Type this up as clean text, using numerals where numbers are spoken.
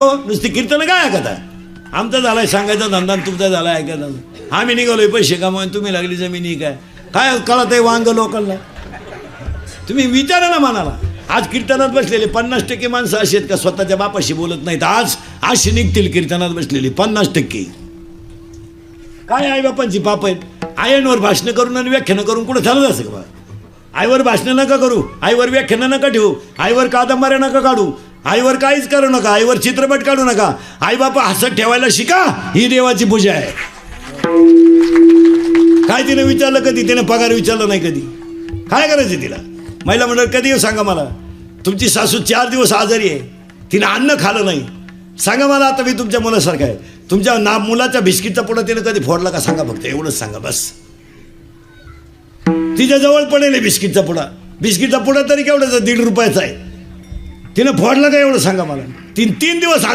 नुसती कीर्तन काय ऐकता? आमचा झालाय सांगायचा धंदा, तुमचा झाला ऐकायचा. आम्ही निघालोय पैसे कमावून, तुम्ही लागली जमिनी काय काय कळत आहे वांग लोकांना? तुम्ही विचारा ना मनाला. आज कीर्तनात बसलेले 50% माणसं अशी आहेत का स्वतःच्या बापाशी बोलत नाहीत. आज अशी निघतील कीर्तनात बसलेली 50%. काय आई बापांची पाप आहेत? आयांवर भाषणं करून आणि व्याख्यानं करून कुठं चालत असं का? आईवर भाषणं नका करू, आईवर व्याख्यानं नका ठेवू, आईवर कादंबऱ्या नका काढू, आईवर काहीच करू नका, आईवर चित्रपट काढू नका. आई बापा हसत ठेवायला शिका, ही देवाची पूजा आहे. काय तिने विचारलं कधी? तिने पगार विचारला नाही कधी. काय करायचं तिला? महिला मंडळ कधी येऊ सांगा मला. तुमची सासू 4 दिवस आजारी आहे, तिने अन्न खाल्लं नाही. सांगा मला, आता मी तुमच्या मुलासारखं आहे. तुमच्या मुलाच्या बिस्किटचा पुडा तिने कधी फोडला का सांगा फक्त, एवढंच सांगा बस. तिच्या जवळ पडेल बिस्किटचा पुडा. बिस्किटचा पुडा तरी केवढ्याचा? 1.5 रुपयाचा आहे. तिनं फोडला का एवढं सांगा मला. 3 दिवस